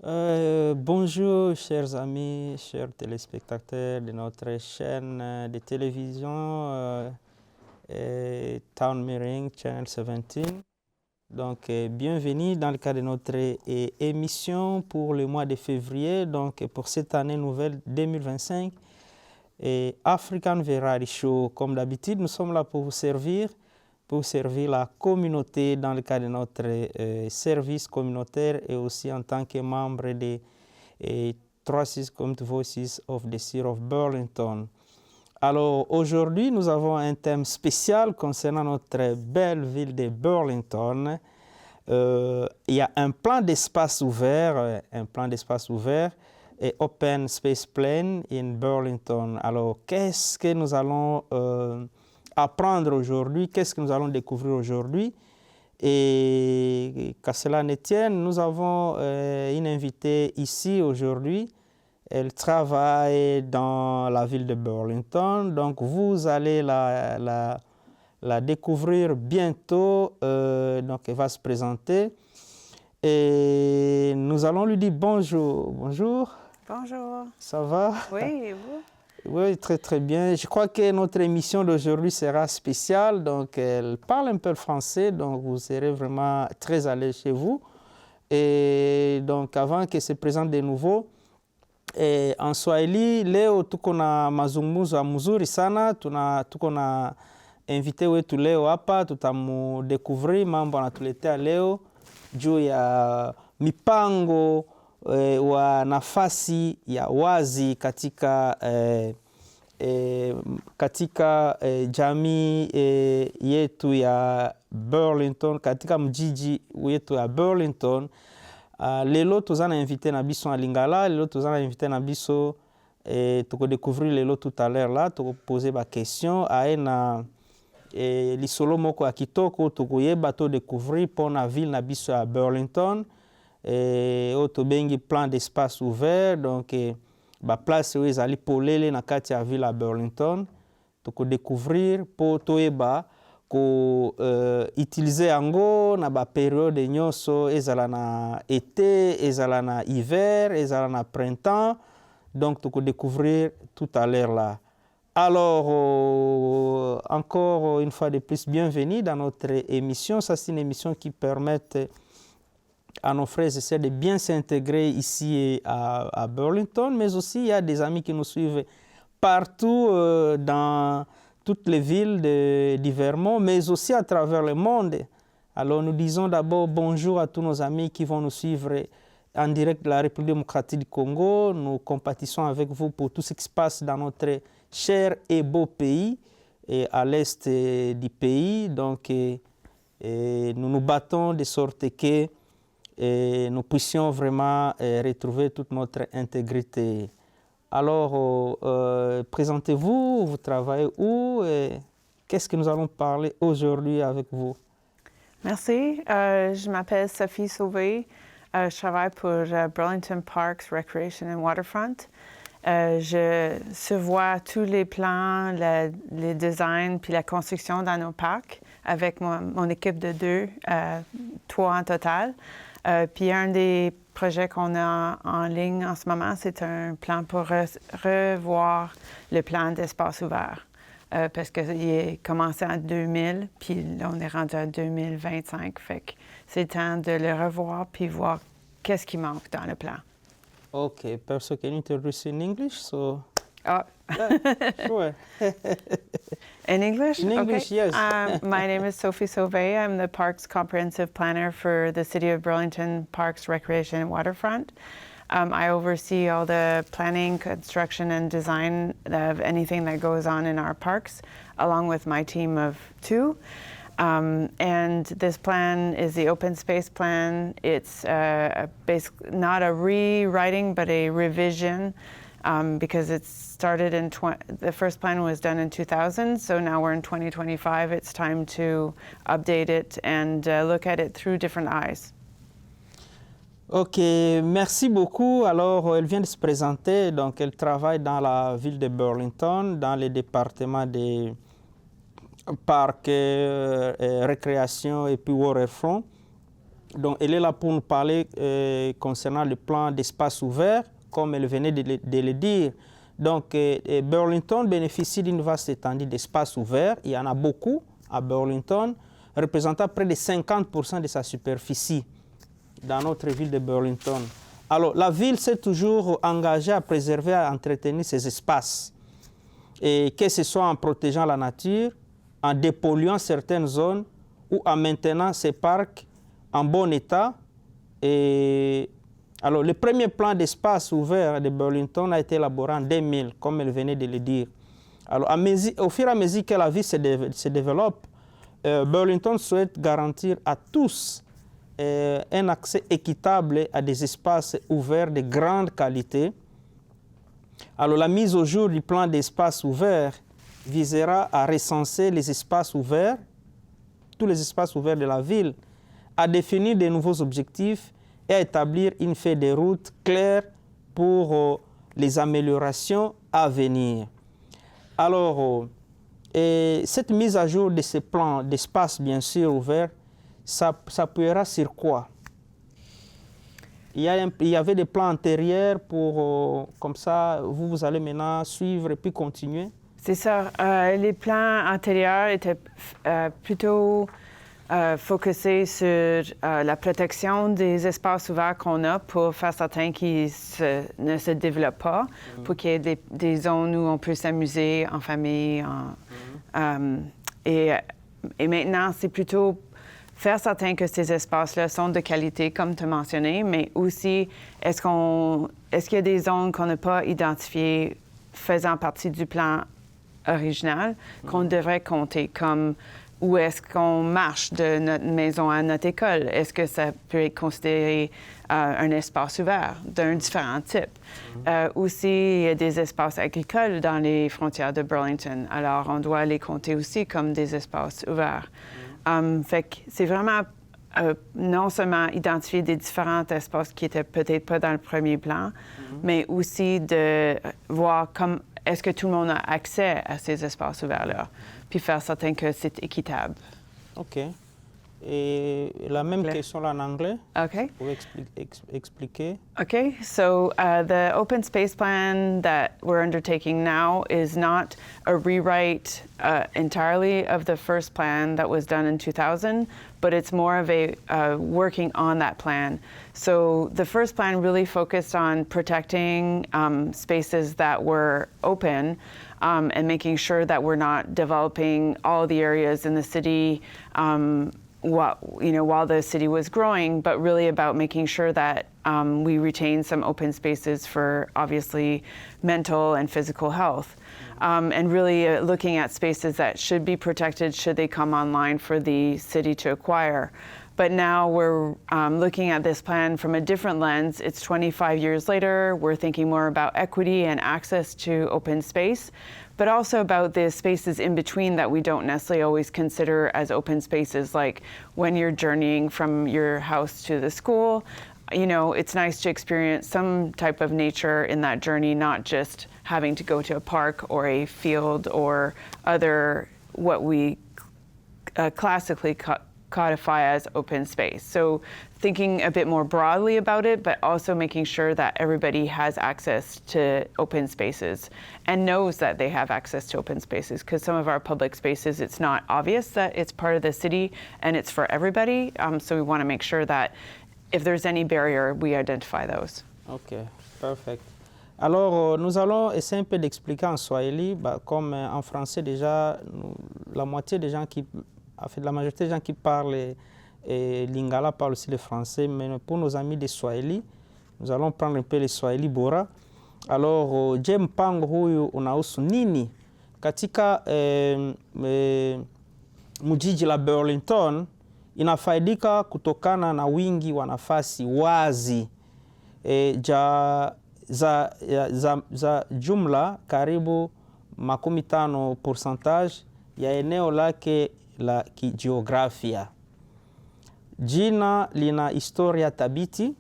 Bonjour, chers amis, chers téléspectateurs de notre chaîne de télévision Town Mirroring Channel 17. Donc, bienvenue dans le cadre de notre émission pour le mois de février, donc pour cette année nouvelle 2025. Et African Variety Show, comme d'habitude, nous sommes là pour servir la communauté dans le cadre de notre service communautaire et aussi en tant que membre des 3 Community Voices of the City of Burlington. Alors aujourd'hui, nous avons un thème spécial concernant notre belle ville de Burlington. Il y a un plan d'espace ouvert, et Open Space Plan in Burlington. Alors, qu'est-ce que nous allons apprendre aujourd'hui? Qu'est-ce que nous allons découvrir aujourd'hui? Et qu'à cela ne tienne, nous avons une invitée ici aujourd'hui. Elle travaille dans la ville de Burlington. Donc, vous allez la découvrir bientôt. Donc, elle va se présenter. Et nous allons lui dire bonjour. Bonjour. Bonjour. Ça va? Oui, et vous? Oui, très très bien. Je crois que notre émission d'aujourd'hui sera spéciale. Donc, elle parle un peu le français, donc vous serez vraiment très à l'aise chez vous. Et donc, avant qu'elle se présente de nouveau, en Swahili, leo tuko na mazungumzo ya mzuri sana. Tuko na invité wetu leo hapa, tutamudekuvri mambo anatuletea leo juu ya mipango wa nafasi ya wazi katika jamii yetu ya Burlington, katika mjiji wetu ya Burlington. Lelo tozana invité na biso na Lingala, lelo tozana invité na biso toko découvrir lelo tout à l'heure là, toko poser ba question aye na lisolo moko ya kitoko tokoyeba to découvrir pona ville na biso ya Burlington. Oto bengi plan d'espace ouvert, donc ba place oyo ezali polele na kati ya ville ya Burlington. Toko découvrir po toyeba ko utiliser yango na ba période nyonso, ezala na été, ezala na hiver, ezala na printemps. Donc toko découvrir tout à l'heure là. Alors, encore une fois de plus, bienvenue dans notre émission. Ça, c'est une émission qui permet à nos frères et sœurs de bien s'intégrer ici à Burlington, mais aussi il y a des amis qui nous suivent partout dans toutes les villes du Vermont, mais aussi à travers le monde. Alors, nous disons d'abord bonjour à tous nos amis qui vont nous suivre en direct de la République démocratique du Congo. Nous compatissons avec vous pour tout ce qui se passe dans notre cher et beau pays, et à l'est du pays. Donc, nous nous battons de sorte que nous puissions vraiment retrouver toute notre intégrité. Alors, présentez-vous, vous travaillez où et qu'est-ce que nous allons parler aujourd'hui avec vous? Merci. Je m'appelle Sophie Sauvé. Je travaille pour Burlington Parks, Recreation and Waterfront. Je survois tous les plans, les designs puis la construction dans nos parcs avec mon équipe de 3 en total. Puis un des projets qu'on a en ligne en ce moment, c'est un plan pour revoir le plan d'espace ouvert. Parce qu'il est commencé en 2000, puis là, on est rendu à 2025. Fait que c'est temps de le revoir puis voir qu'est-ce qui manque dans le plan. Okay, perhaps can you introduce in English? So, Oh. yeah, sure. In English? In English, okay. yes. My name is Sophie Sauvé. I'm the Parks Comprehensive Planner for the City of Burlington Parks, Recreation, and Waterfront. I oversee all the planning, construction, and design of anything that goes on in our parks, along with my team of 2. And this plan is the open space plan. It's basically not a rewriting, but a revision because it started in, the first plan was done in 2000, so now we're in 2025. It's time to update it and look at it through different eyes. Ok, merci beaucoup. Alors, elle vient de se présenter. Donc, elle travaille dans la ville de Burlington, dans le département des parcs, récréation et puis waterfront. Donc, elle est là pour nous parler concernant le plan d'espace ouvert, comme elle venait de le dire. Donc, Burlington bénéficie d'une vaste étendue d'espace ouvert. Il y en a beaucoup à Burlington, représentant près de 50% de sa superficie dans notre ville de Burlington. Alors, la ville s'est toujours engagée à préserver et à entretenir ces espaces, et que ce soit en protégeant la nature, en dépolluant certaines zones ou en maintenant ces parcs en bon état. Et alors, le premier plan d'espace ouvert de Burlington a été élaboré en 2000, comme elle venait de le dire. Alors, au fur et à mesure que la ville se développe, Burlington souhaite garantir à tous un accès équitable à des espaces ouverts de grande qualité. Alors, la mise au jour du plan d'espace ouvert visera à recenser les espaces ouverts, tous les espaces ouverts de la ville, à définir de nouveaux objectifs et à établir une feuille de route claire pour les améliorations à venir. Alors, cette mise à jour de ces plans d'espace, bien sûr, ouverts, ça s'appuiera sur quoi? Il y avait des plans antérieurs pour, comme ça, vous allez maintenant suivre et puis continuer? C'est ça. Les plans antérieurs étaient plutôt focusés sur la protection des espaces ouverts qu'on a pour faire certain qu'ils ne se développent pas, pour qu'il y ait des zones où on peut s'amuser en famille. Et maintenant, c'est plutôt faire certain que ces espaces-là sont de qualité, comme tu as mentionné, mais aussi, est-ce qu'il y a des zones qu'on n'a pas identifiées faisant partie du plan original qu'on devrait compter, comme où est-ce qu'on marche de notre maison à notre école? Est-ce que ça peut être considéré un espace ouvert d'un différent type? Aussi, il y a des espaces agricoles dans les frontières de Burlington, alors on doit les compter aussi comme des espaces ouverts. Fait que c'est vraiment non seulement identifier des différents espaces qui étaient peut-être pas dans le premier plan, mais aussi de voir est-ce que tout le monde a accès à ces espaces ouverts-là, puis faire certain que c'est équitable. OK. Et la même question là en anglais. OK. Vous pouvez expliquer? Okay, so the open space plan that we're undertaking now is not a rewrite entirely of the first plan that was done in 2000, but it's more of a working on that plan. So the first plan really focused on protecting spaces that were open and making sure that we're not developing all the areas in the city while the city was growing, but really about making sure that we retain some open spaces for obviously mental and physical health. And really looking at spaces that should be protected should they come online for the city to acquire. But now we're looking at this plan from a different lens. It's 25 years later. We're thinking more about equity and access to open space, but also about the spaces in between that we don't necessarily always consider as open spaces, like when you're journeying from your house to the school. You know, it's nice to experience some type of nature in that journey, not just having to go to a park or a field or other what we classically codify as open space. So thinking a bit more broadly about it, but also making sure that everybody has access to open spaces and knows that they have access to open spaces, because some of our public spaces, it's not obvious that it's part of the city and it's for everybody. So we want to make sure that if there's any barrier, we identify those. OK, perfect. Alors, nous allons essayer un peu d'expliquer en swahili, comme en français déjà, la moitié des gens qui En fait, la majorité des gens qui parlent Lingala parlent aussi le français, mais pour nos amis des Swahili, nous allons prendre un peu le Swahili bora. Alors, je mpango huyu unahusu nini? Katika mjiji la Burlington inafaidika kutokana na wingi wa nafasi wazi za jumla karibu 50% ya eneo lake la kijiografia. Jina lina historia thabiti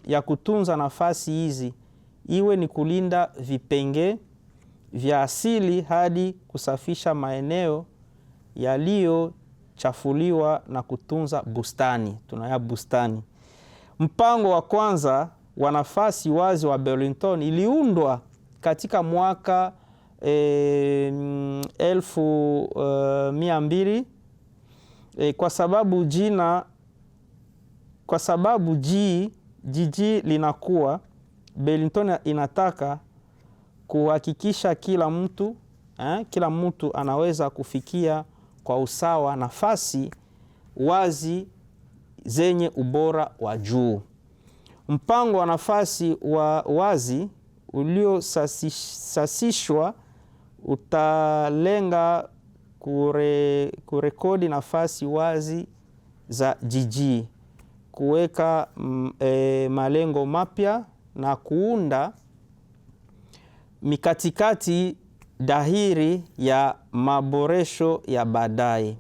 ya kutunza nafasi hizi, iwe ni kulinda vipenge vya asili hadi kusafisha maeneo yaliyo kuchafuliwa na kutunza bustani, tunaya bustani. Mpango wa kwanza wa nafasi wazi wa Burlington iliundwa katika mwaka 1200 kwa sababu jiji linakuwa, Burlington inataka kuhakikisha kila mtu anaweza kufikia kwa usawa nafasi wazi zenye ubora wa juu. Mpango wa nafasi wazi uliosasishwa utalenga kurekodi nafasi wazi za jiji, kuweka malengo mapya na kuunda mikatikati dhahiri ya maboresho ya baadaye.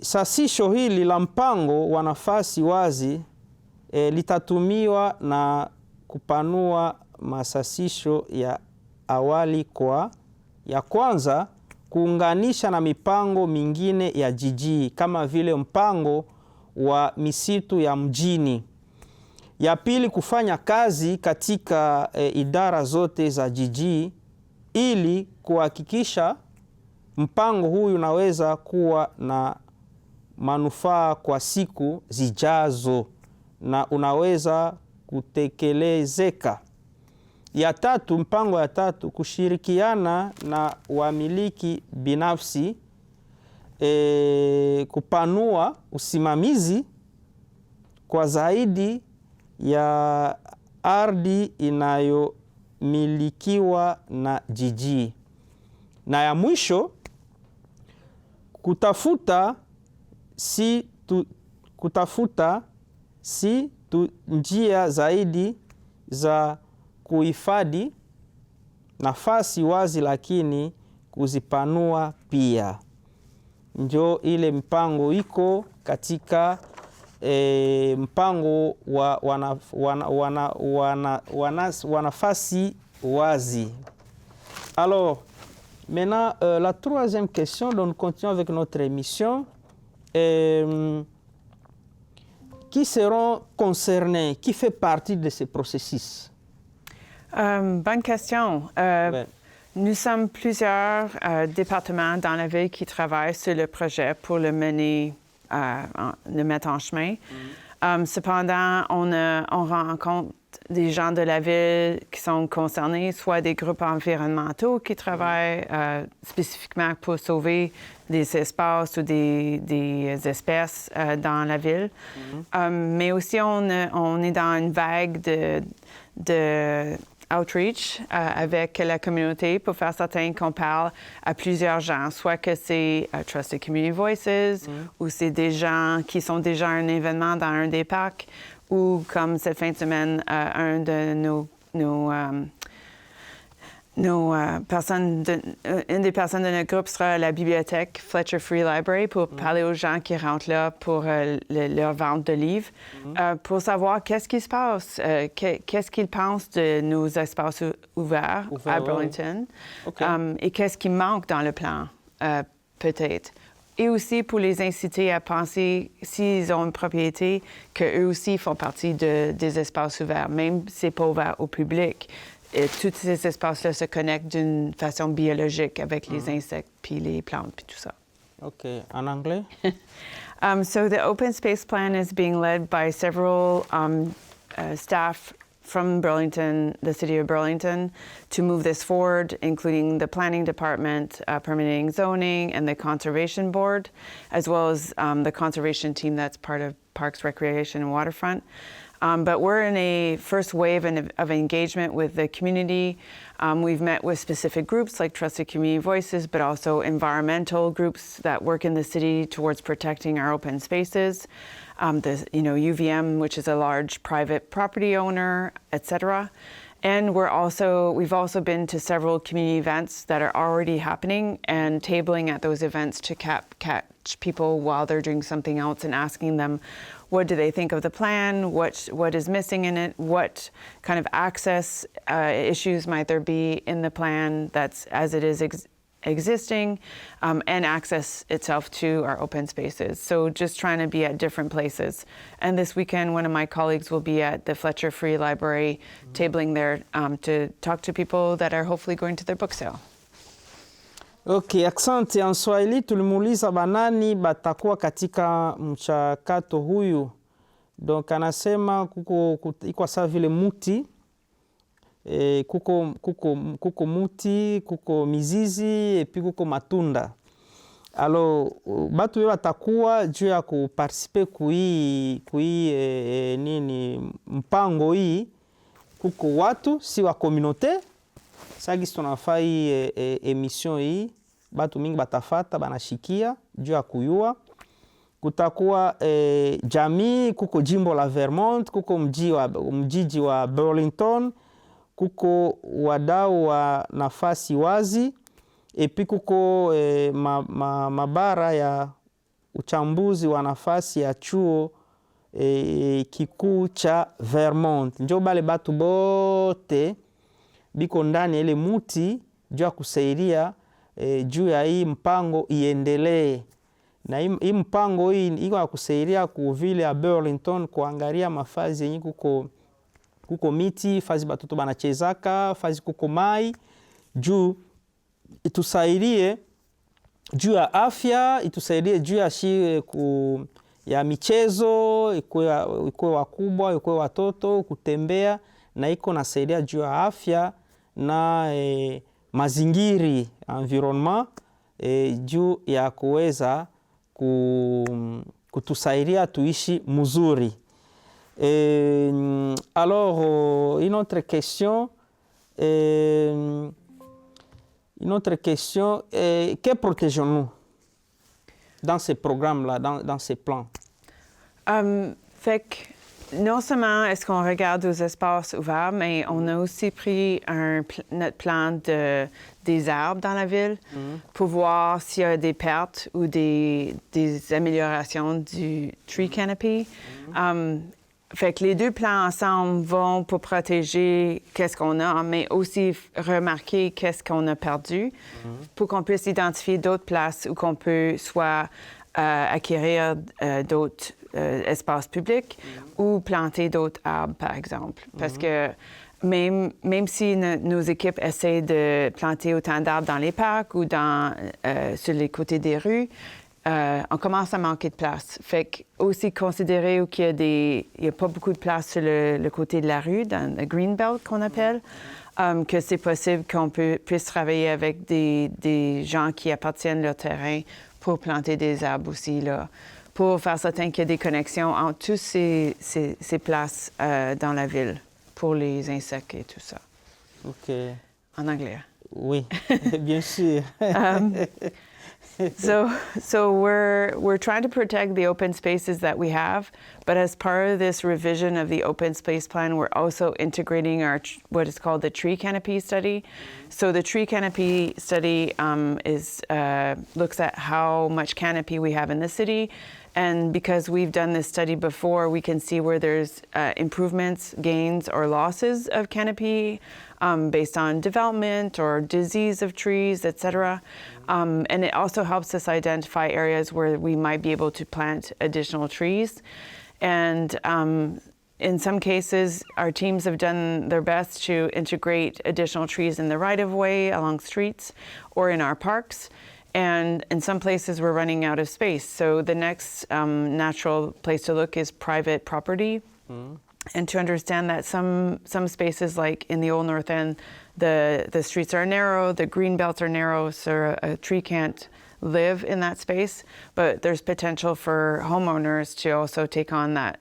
Sasisho hili la mpango wa nafasi wazi litatumiwa na kupanua masasisho ya awali ya kwanza kuunganisha na mipango mingine ya jiji kama vile mpango wa misitu ya mjini. Ya pili, kufanya kazi katika idara zote za jiji ili kuhakikisha mpango huyu unaweza kuwa na manufaa kwa siku zijazo na unaweza kutekelezeka. Mpango ya tatu, kushirikiana na wamiliki binafsi, kupanua usimamizi kwa zaidi ya ardhi inayomilikiwa na jiji. Na ya mwisho, kutafuta njia zaidi za kuhifadhi nafasi wazi, lakini kuzipanua pia. Ndio ile mpango iko katika mpango wa nafasi wazi. Alors, maintenant, la troisième question, donc nous continuons avec notre émission. Qui seront concernés? Qui fait partie de ce processus? Bonne question. Ouais. Nous sommes plusieurs départements dans la ville qui travaillent sur le projet pour le mener, le mettre en chemin. Cependant, on rencontre des gens de la ville qui sont concernés, soit des groupes environnementaux qui travaillent spécifiquement pour sauver des espaces ou des espèces dans la ville. Mais aussi, on est dans une vague de outreach avec la communauté pour faire certain qu'on parle à plusieurs gens, soit que c'est Trusted Community Voices ou c'est des gens qui sont déjà à un événement dans un des parcs, ou comme cette fin de semaine, une des personnes de notre groupe sera à la bibliothèque Fletcher Free Library pour parler aux gens qui rentrent là pour leur vente de livres, pour savoir qu'est-ce qui se passe, qu'est-ce qu'ils pensent de nos espaces ouverts à Burlington, Okay. et qu'est-ce qui manque dans le plan, peut-être. Et aussi pour les inciter à penser, s'ils ont une propriété, qu'eux aussi font partie des espaces ouverts, même si ce n'est pas ouvert au public. Et tous ces espaces-là se connectent d'une façon biologique avec les insectes, puis les plantes, puis tout ça. OK. En anglais? So the open space plan is being led by several staff from Burlington, the city of Burlington, to move this forward, including the planning department, permitting, zoning, and the conservation board, as well as the conservation team that's part of Parks, Recreation, and Waterfront. But we're in a first wave of engagement with the community. We've met with specific groups like Trusted Community Voices, but also environmental groups that work in the city towards protecting our open spaces. UVM, which is a large private property owner, etc. And we've also been to several community events that are already happening and tabling at those events to catch people while they're doing something else and asking them, what do they think of the plan? What is missing in it? What kind of access issues might there be in the plan that's as it is existing, and access itself to our open spaces. So just trying to be at different places. And this weekend, one of my colleagues will be at the Fletcher Free Library, tabling there to talk to people that are hopefully going to their book sale. Okay, asante. En Swahili tulimuuliza banani batakuwa katika mchakato huyu. Donc anasema iko sawa vile muti, kuko muti, kuko mizizi, epi kuko matunda. Alors batu we batakuwa juu ya kuparticipe nini mpango hii, kuko watu si wa communauté. Sagisi tunafaa hii emission hii, batu mingi batafata banashikia juu ya kuyua. Kutakuwa jamii, kuko jimbo la Vermont, kuko mjiji wa Burlington, kuko wadau wa nafasi wazi, epi kuko mabara ya uchambuzi wa nafasi ya chuo kikuu cha Vermont. Njo bale batu bote biko ndani ile muti juu ya kusaidia juu ya hii mpango iendelee. Na hii mpango hii iko ya kusaidia ku vile ya Burlington kuangalia mafazi yenye kuko miti, fazi batoto banachezaka, fazi kuko mai, juu itusaidie juu ya afya, itusaidie juu ya ya michezo, ikuwe wakubwa, ikuwe watoto, kutembea, na iko nasaidia juu ya afya na mazingiri, environment, juu ya kuweza kutusaidia tuishi mzuri. Alors, une autre question, que protégeons-nous dans ces programmes-là, dans ces plans? Fait que non seulement est-ce qu'on regarde aux espaces ouverts, mais on a aussi pris notre plan des arbres dans la ville pour voir s'il y a des pertes ou des améliorations du tree canopy. Fait que les deux plans ensemble vont pour protéger qu'est-ce qu'on a, mais aussi remarquer qu'est-ce qu'on a perdu pour qu'on puisse identifier d'autres places où qu'on peut soit acquérir d'autres espaces publics ou planter d'autres arbres, par exemple. Parce que même si nos équipes essaient de planter autant d'arbres dans les parcs ou sur les côtés des rues, on commence à manquer de place. Fait que aussi considérer qu'il y a pas beaucoup de place sur le côté de la rue, dans le Greenbelt qu'on appelle, que c'est possible qu'on puisse travailler avec des gens qui appartiennent leur terrain pour planter des arbres aussi, là, pour faire certain qu'il y a des connexions entre toutes ces places dans la ville pour les insectes et tout ça. OK. En anglais. Oui, bien sûr. So we're trying to protect the open spaces that we have, but as part of this revision of the open space plan, we're also integrating what is called the tree canopy study. So the tree canopy study looks at how much canopy we have in the city, and because we've done this study before, we can see where there's improvements, gains, or losses of canopy based on development or disease of trees, etc. And it also helps us identify areas where we might be able to plant additional trees. And in some cases, our teams have done their best to integrate additional trees in the right-of-way along streets or in our parks. And in some places, we're running out of space. So the next natural place to look is private property. And to understand that some spaces, like in the Old North End, the streets are narrow, the green belts are narrow, so a tree can't live in that space. But there's potential for homeowners to also take on that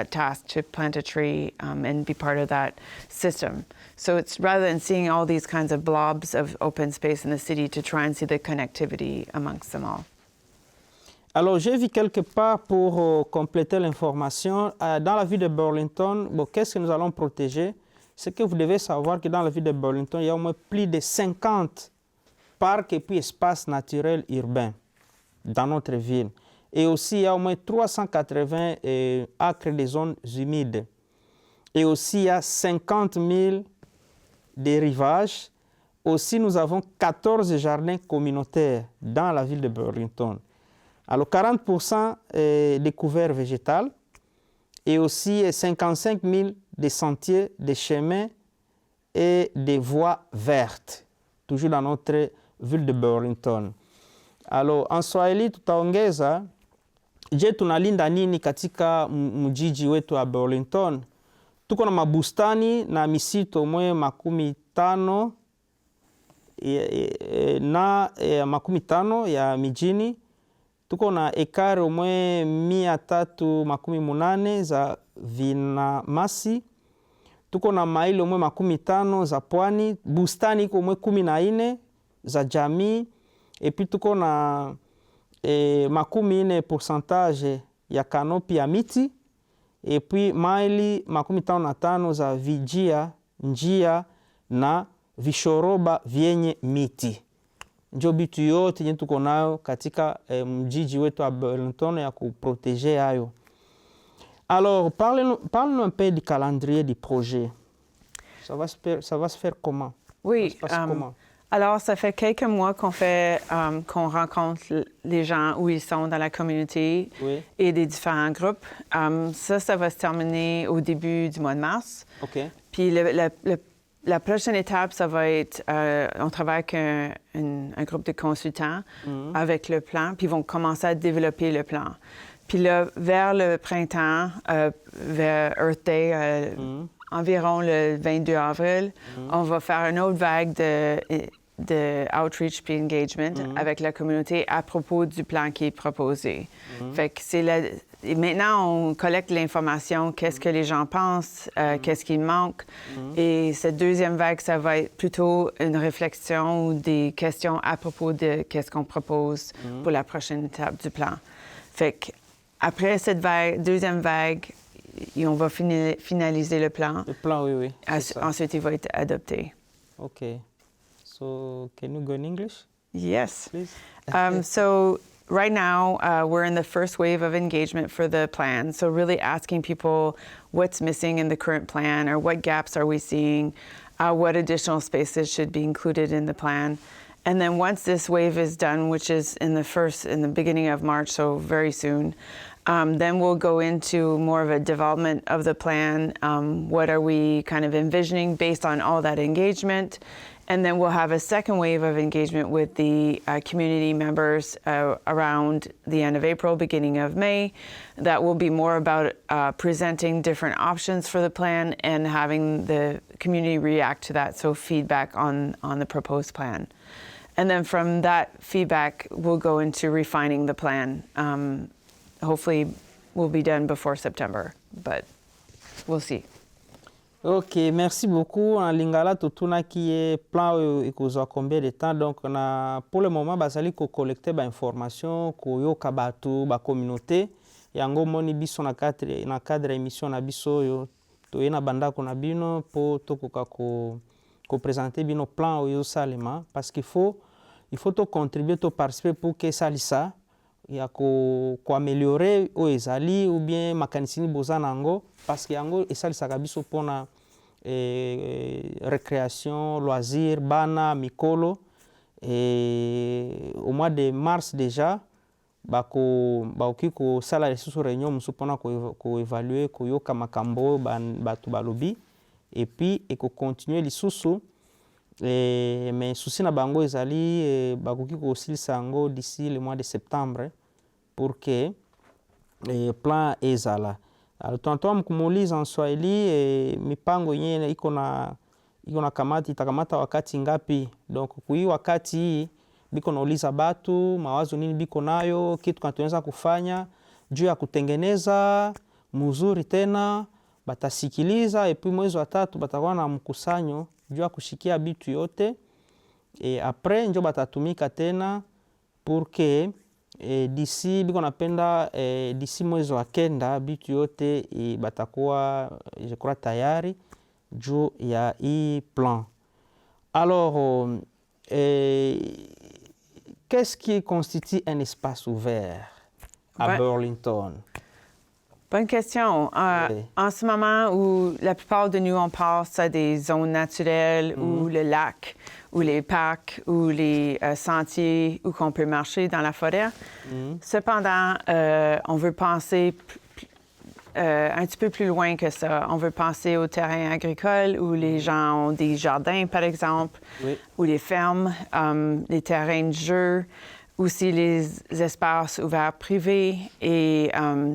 task to plant a tree and be part of that system. So it's rather than seeing all these kinds of blobs of open space in the city, to try and see the connectivity amongst them all. Alors, j'ai vu quelque part, pour compléter l'information, dans la ville de Burlington, qu'est-ce que nous allons protéger? C'est que vous devez savoir que dans la ville de Burlington, il y a au moins plus de 50 parcs et puis espaces naturels urbains dans notre ville. Et aussi, il y a au moins 380 acres de zones humides. Et aussi, il y a 50 000 des rivages aussi nous avons 14 jardins communautaires dans la ville de Burlington. Alors 40% des couverts végétales et aussi 55 000 des sentiers, des chemins et des voies vertes, toujours dans notre ville de Burlington. Alors en Swahili tutaongeza, je tunalinda nini katika mjiji wetu wa Burlington? Tuko na mabustani na misitu mwe 15 50 ya mijini. Tuko na ekari umwe 380 za vinamasi. Tuko na maili umwe 50 za pwani. Bustani iko umwe 14 za jamii. Epi tuko na 40% ya kanopi ya miti. Epi maili 55 za vijia, njia na vishoroba vyenye miti. Njo bitu yote yenye tuko nayo katika mjiji wetu wa Burlington ya kuproteger hayo. Alors, parle-nous un peu du calendrier du projet. Ça va se faire comment? Oui, comment? Alors ça fait quelques mois qu'on rencontre les gens où ils sont dans la communauté et des différents groupes. Ça va se terminer au début du mois de mars. OK. Puis la prochaine étape, ça va être, on travaille avec un groupe de consultants avec le plan, puis ils vont commencer à développer le plan. Puis là, vers le printemps, vers Earth Day, environ le 22 avril, on va faire une autre vague de outreach puis engagement avec la communauté à propos du plan qui est proposé. Fait que et maintenant, on collecte l'information, qu'est-ce que les gens pensent, qu'est-ce qui manque. Et cette deuxième vague, ça va être plutôt une réflexion ou des questions à propos de qu'est-ce qu'on propose pour la prochaine étape du plan. Fait qu'après cette deuxième vague, on va finaliser le plan. Le plan, oui. Ensuite, il va être adopté. OK. So, can you go in English? Yes. Please. So right now, we're in the first wave of engagement for the plan. So really asking people what's missing in the current plan or what gaps are we seeing, what additional spaces should be included in the plan. And then once this wave is done, which is in the beginning of March, so very soon, then we'll go into more of a development of the plan. What are we kind of envisioning based on all that engagement? And then we'll have a second wave of engagement with the community members around the end of April, beginning of May. That will be more about presenting different options for the plan and having the community react to that, so feedback on the proposed plan. And then from that feedback, we'll go into refining the plan. Hopefully, we'll be done before September, but we'll see. OK, merci beaucoup. En lingala tutuna qui est plan ikozwa combien de temps, donc pour le moment bazali ko collecter ba information ko yoka batu ba communauté yango moni biso na cadre émission na biso yo to yena banda ko na bino po to ko présenter bino plan yo salema parce qu'il faut to contribuer to participer pour que salisa ya ko améliorer o ezali ou bien makanisini bozana yango parce que yango esalisaka biso pona récréation, loisirs, bana, mikolo. Et au mois de mars déjà, baoki ko sala lisusu réunion musu pona ko évaluer ko yoka makambo batu balobi et puis ko continuer lisusu mais souci na bango ezali bakoki ko silisa yango d'ici le mois de septembre pour que le plan ezala. Alors tonton mkumuuliza en Swahili mipango yenyewe iko na kamati itakamata wakati ngapi? Donc kui wakati hii biko nauliza batu mawazo nini biko nayo, kitu tunaweza kufanya juu ya kutengeneza mzuri tena, batasikiliza epi mwezi wa 3 batakuwa na mkusanyo juu ya kushikia bitu yote et après njo batatumika tena pour que d'ici biko napenda d'ici mwezi wa 9 bitu yote batakuwa je crois tayari juu ya hii plan. Alors qu'est-ce qui constitue un espace ouvert à Burlington? Bonne question. Oui. En ce moment où la plupart de nous, on passe à des zones naturelles ou le lac, ou les parcs, ou les sentiers où on peut marcher dans la forêt. Cependant, on veut penser un petit peu plus loin que ça. On veut penser aux terrains agricoles où les gens ont des jardins, par exemple, ou les fermes, les terrains de jeu, aussi les espaces ouverts privés et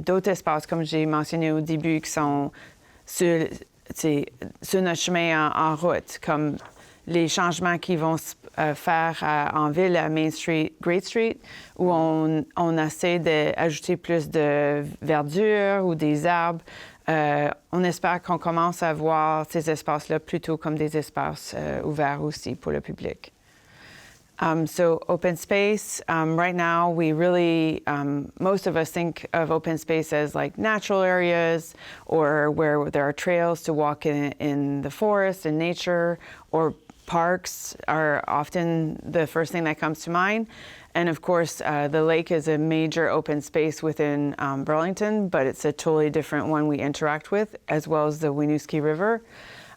d'autres espaces, comme j'ai mentionné au début, qui sont sur notre chemin en route, comme les changements qui vont se faire en ville, à Main Street, Great Street, où on essaie d'ajouter plus de verdure ou des arbres. On espère qu'on commence à voir ces espaces-là plutôt comme des espaces ouverts aussi pour le public. So open space, right now we really, most of us think of open space as like natural areas or where there are trails to walk in the forest and nature, or parks are often the first thing that comes to mind. And of course, the lake is a major open space within Burlington, but it's a totally different one we interact with, as well as the Winooski River.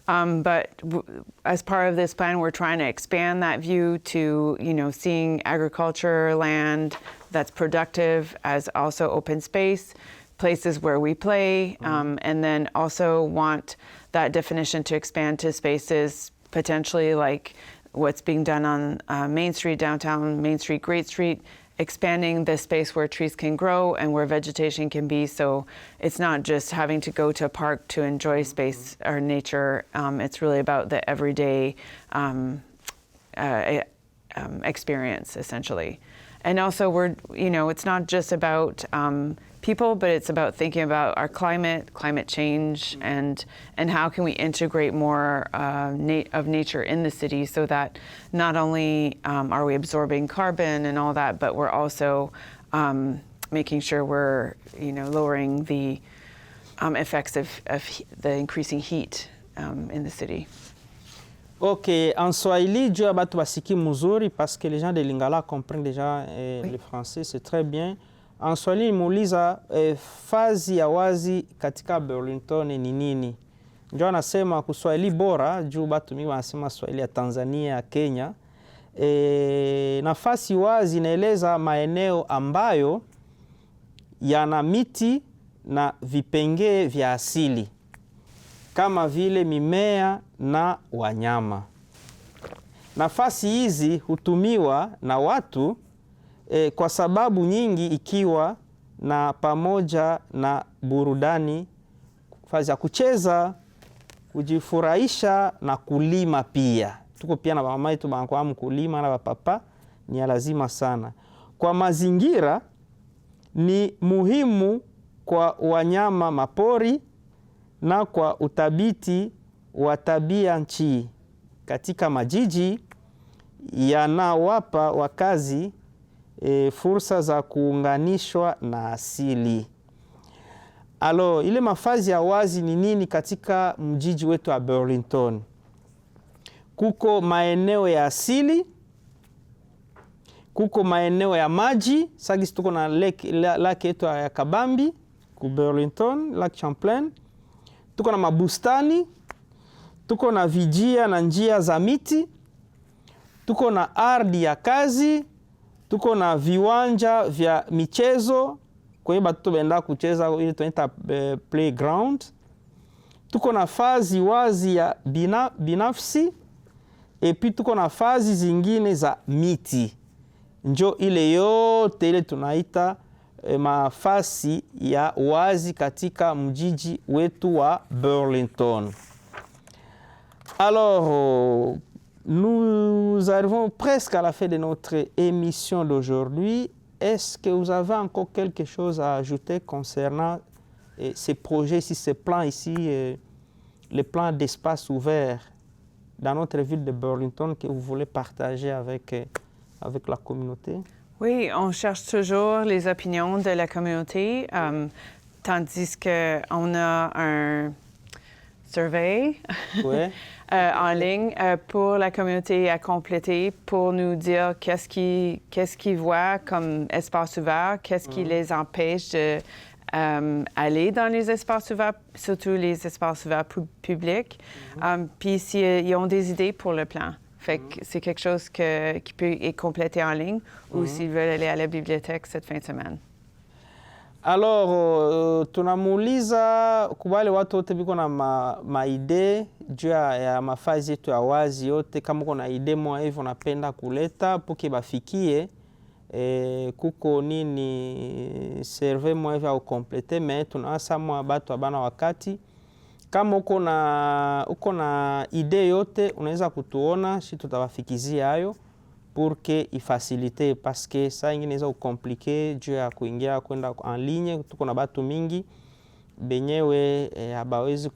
But as part of this plan, we're trying to expand that view to, seeing agriculture land that's productive as also open space, places where we play, and then also want that definition to expand to spaces potentially like what's being done on Main Street, downtown Main Street, Great Street, expanding the space where trees can grow and where vegetation can be. So it's not just having to go to a park to enjoy space or nature. It's really about the everyday experience, essentially. And also it's not just about people, but it's about thinking about our climate change, and how can we integrate more of nature in the city so that not only are we absorbing carbon and all that, but we're also making sure we're lowering the effects of the increasing heat in the city. Ok, en Swahili, juu ya batu basiki mzuri parce que les gens de Lingala comprennent déjà le français, c'est très bien. En Swahili muuliza fazi ya wazi katika Burlington ni nini? Ndio anasema kuswahili bora juu batu mingi wanasema Swahili ya Tanzania, ya Kenya. Nafasi wazi inaeleza maeneo ambayo yana miti na vipengee vya asili kama vile mimea na wanyama. Nafasi hizi hutumiwa na watu kwa sababu nyingi, ikiwa na pamoja na burudani, nafasi ya kucheza, kujifurahisha na kulima pia. Tuko pia na mama yetu banakuwa kulima na papa ni lazima sana. Kwa mazingira ni muhimu kwa wanyama mapori na kwa utabiti wa tabia nchi katika majiji yanawapa wakazi fursa za kuunganishwa na asili. Alors, ile mafazi ya wazi ni nini katika mjiji wetu wa Burlington? Kuko maeneo ya asili, kuko maeneo ya maji, sagisi tuko na lake yetu ya Kabambi, ku Burlington, Lake Champlain. Tuko na mabustani, tuko na vijia na njia za miti, tuko na ardhi ya kazi, tuko na viwanja vya michezo, kwenye batoto benda kucheza ile tunaita playground. Tuko na fazi wazi ya binafsi, epi tuko na fazi zingine za miti. Njo ile yote ile tunaita mafasi ya wazi katika mjiji wetu wa Burlington. Alors, nous arrivons presque à la fin de notre émission d'aujourd'hui. Est-ce que vous avez encore quelque chose à ajouter concernant ces projets ici, ces plans ici, les plans d'espace ouvert dans notre ville de Burlington que vous voulez partager avec la communauté? Oui, on cherche toujours les opinions de la communauté, tandis qu'on a un survey en ligne pour la communauté à compléter, pour nous dire qu'est-ce qu'ils voient comme espace ouvert, qu'est-ce qui les empêche aller dans les espaces ouverts, surtout les espaces ouverts publics. Puis s'ils ont des idées pour le plan. Fait que c'est quelque chose qui peut être complété en ligne ou s'ils veulent aller à la bibliothèque cette fin de semaine. Alors, tunamuuliza kubale watu wote biko na maide juu ya mafazi yetu ya wazi yote, kama uko na ide moja hivyo napenda kuleta puke bafikie kuko nini serve moja hivyo au komplete, me tunawasa mwa batu abana wakati. Kama uko na ide yote unaweza kutuona, shi tutawafikizia hayo pour ifacilite, parce que saa ingine inaweza kukomplike juu ya kuingia kwenda en ligne. Tuko na batu mingi benyewe habawezi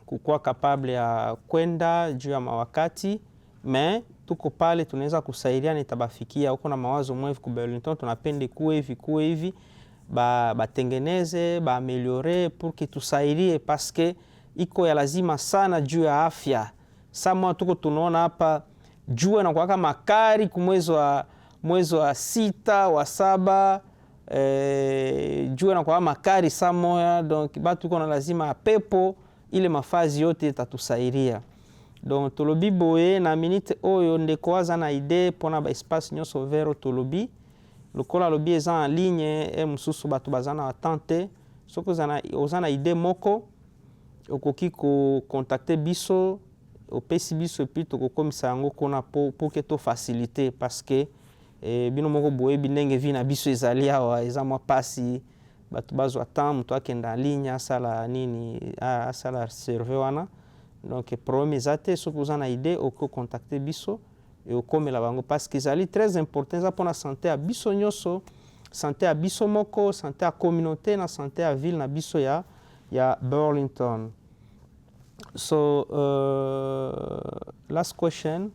kukuwa capable ya kwenda juu ya mawakati, me tuko pale tunaweza kusaidia nitabafikia. Uko na mawazo mwevu ku Burlington, tunapende kuwe hivi batengeneze baameliore pour que tusaidie, parce que iko ya lazima sana juu ya afya. Sama tuko tunaona hapa jua na kuwaka makari kumwezi wa 6 wa 7, jua na kuwaka makari samoya. Donc batu tuko na lazima pepo ile mafazi yote tatusaidia. Donc tolobi boye na minute oyo ndeko waza na ide pona ba espace nyonso vero tolobi lokola lobi eza en ligne mususu batu bazana attente. Soko ozana ide moko okoki ko contacter biso opesi biso epi tokokomisa yango kuna pour que to faciliter, parce que bino moko boye ndenge vi na biso ezali awa eza mwa pasi batu bazwa temps mutu akenda en ligne asala nini asala serve wana. Donc problème eza te, soki oza na ide oko contacter biso e okomela bango, parce que ezali très important eza mpona santé ya biso nyonso, santé ya biso moko, santé ya communauté na santé ya ville na biso ya Burlington. So last question,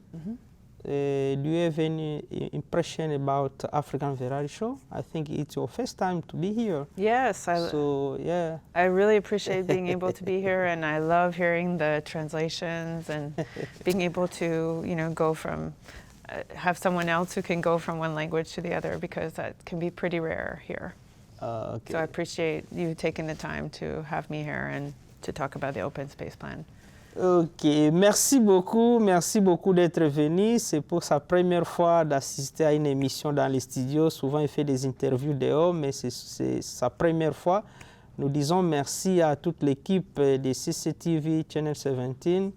do you have any impression about African Variety Show? I think it's your first time to be here. Yes, I really appreciate being able to be here, and I love hearing the translations and being able to, go from have someone else who can go from one language to the other, because that can be pretty rare here. Okay. So I appreciate you taking the time to have me here and to talk about the Open Space Plan. Ok, merci beaucoup d'être venu. C'est pour sa première fois d'assister à une émission dans les studios. Souvent, il fait des interviews dehors, mais c'est sa première fois. Nous disons merci à toute l'équipe de CCTV Channel 17,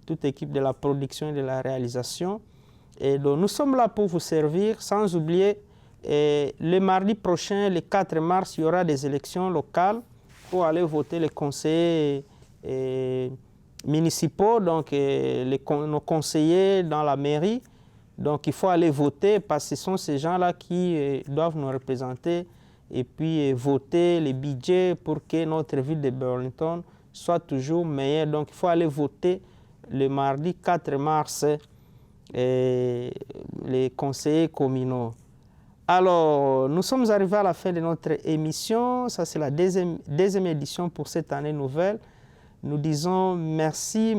toute l'équipe de la production et de la réalisation. Et donc, nous sommes là pour vous servir, sans oublier, le mardi prochain, le 4 mars, il y aura des élections locales pour aller voter les conseillers municipaux, donc nos conseillers dans la mairie. Donc il faut aller voter, parce que ce sont ces gens-là qui doivent nous représenter et puis voter les budgets pour que notre ville de Burlington soit toujours meilleure. Donc il faut aller voter le mardi 4 mars les conseillers communaux. Alors, nous sommes arrivés à la fin de notre émission. Ça, c'est la deuxième édition pour cette année nouvelle. Nous disons merci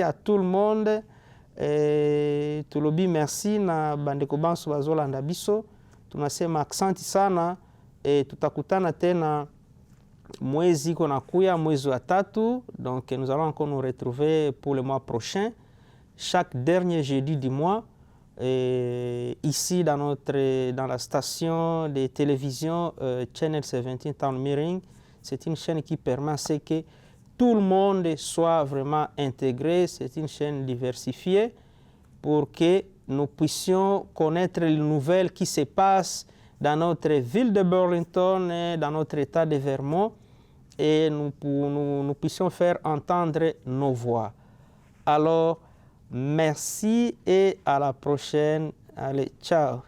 à tout le monde. Tulobi merci na bandeko banso bazolanda biso. Tunasema aksanti sana. Tutakutana tena mwezi konakuya, mwezi wa 3. Donc, nous allons encore nous retrouver pour le mois prochain, chaque dernier jeudi du mois. Ici dans la station de télévision Channel 17 Town Meeting. C'est une chaîne qui permet à ce que tout le monde soit vraiment intégré. C'est une chaîne diversifiée pour que nous puissions connaître les nouvelles qui se passent dans notre ville de Burlington et dans notre état de Vermont, et nous puissions faire entendre nos voix. Alors, merci et à la prochaine. Allez, ciao.